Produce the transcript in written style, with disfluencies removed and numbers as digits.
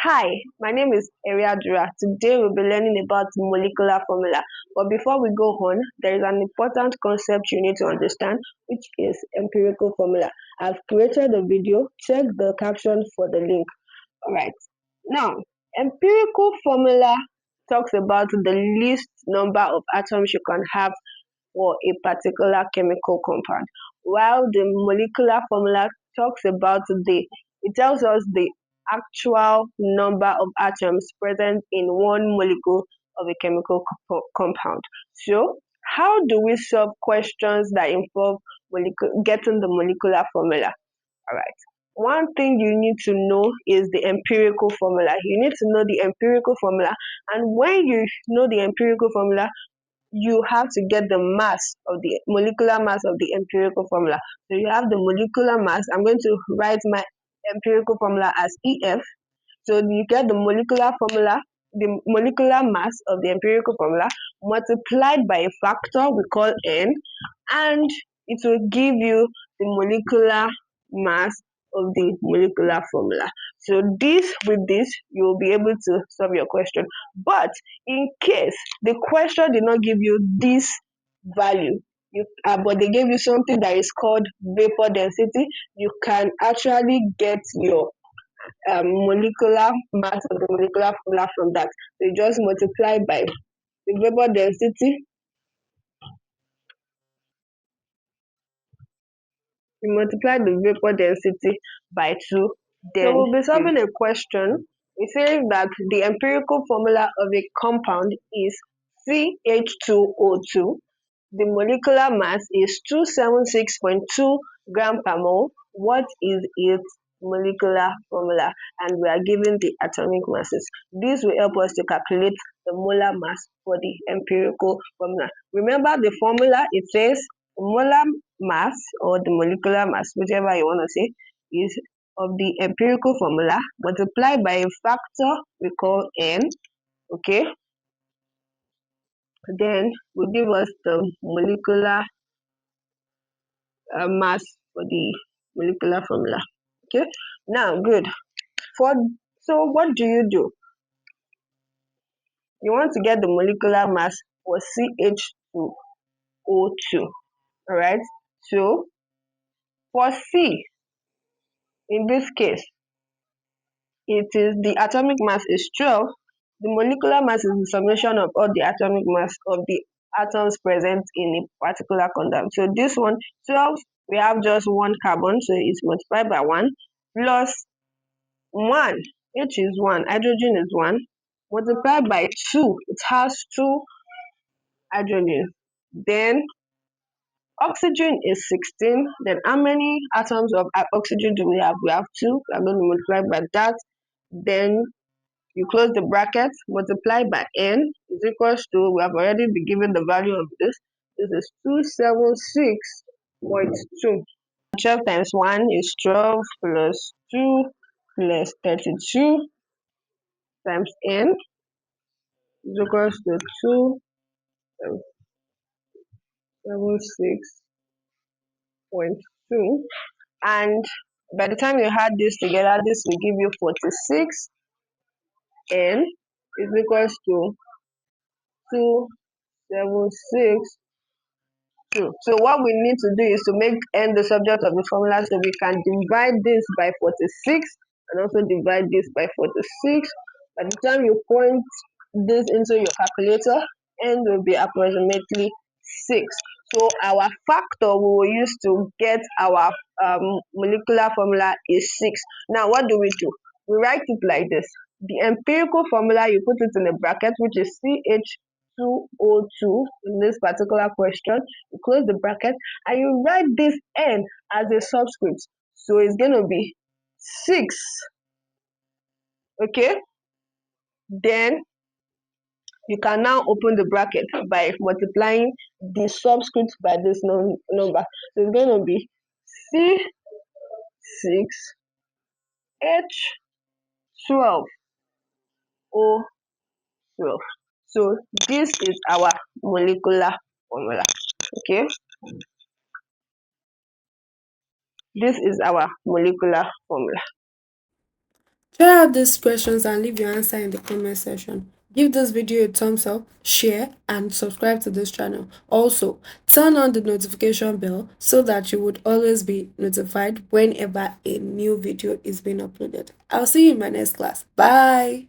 Hi, my name is Eriadura. Today we'll be learning about molecular formula. But before we go on, there is an important concept you need to understand, which is empirical formula. I've created a video. Check the caption for the link. Alright. Now, empirical formula talks about the least number of atoms you can have for a particular chemical compound, while the molecular formula talks about it tells us the actual number of atoms present in one molecule of a chemical compound. So, how do we solve questions that involve getting the molecular formula? All right. One thing you need to know is the empirical formula. You need to know the empirical formula, and when you know the empirical formula, you have to get the mass of the molecular mass of the empirical formula. So you have the molecular mass. I'm going to write my empirical formula as EF. So you get the molecular formula, the molecular mass of the empirical formula multiplied by a factor we call N, and it will give you the molecular mass of the molecular formula. So with this, you will be able to solve your question. But in case the question did not give you this value, but they gave you something that is called vapor density, you can actually get your molecular mass of the molecular formula from that. So you just multiply by the vapor density. You multiply the vapor density by 2. Then we'll be solving a question. It says that the empirical formula of a compound is CH2O2. The molecular mass is 276.2 gram per mole. What is its molecular formula? And we are given the atomic masses. This will help us to calculate the molar mass for the empirical formula. Remember the formula, it says molar mass or the molecular mass, whichever you want to say, is of the empirical formula multiplied by a factor we call N, okay? Then will give us the molecular mass for the molecular formula. Okay, now good. So what do? You want to get the molecular mass for CH2O2. All right. So for C, in this case, it is the atomic mass is 12. The molecular mass is the summation of all the atomic mass of the atoms present in a particular compound. So this one, 12, we have just one carbon, so it's multiplied by 1, plus 1, H is 1, hydrogen is 1, multiplied by 2, it has 2 hydrogen. Then oxygen is 16. Then how many atoms of oxygen do we have? We have 2. I'm going to multiply by that. Then you close the bracket, multiply by N is equals to, we have already been given the value of this. This is 276.2. 12 times 1 is 12 plus 2 plus 32 times N is equals to 276.2. And by the time you add this together, this will give you 46. N is equals to 276. So what we need to do is to make N the subject of the formula, so we can divide this by 46 and also divide this by 46. By the time you point this into your calculator, N will be approximately 6. So our factor we will use to get our molecular formula is 6. Now what do? We write it like this. The empirical formula, you put it in a bracket, which is CH2O2 in this particular question. You close the bracket and you write this N as a subscript. So it's going to be 6. Okay? Then you can now open the bracket by multiplying the subscript by this number. So it's going to be C6H12O12. So this is our molecular formula. Okay? This is our molecular formula. Try out these questions and leave your answer in the comment section. Give this video a thumbs up, share, and subscribe to this channel. Also, turn on the notification bell so that you would always be notified whenever a new video is being uploaded. I'll see you in my next class. Bye!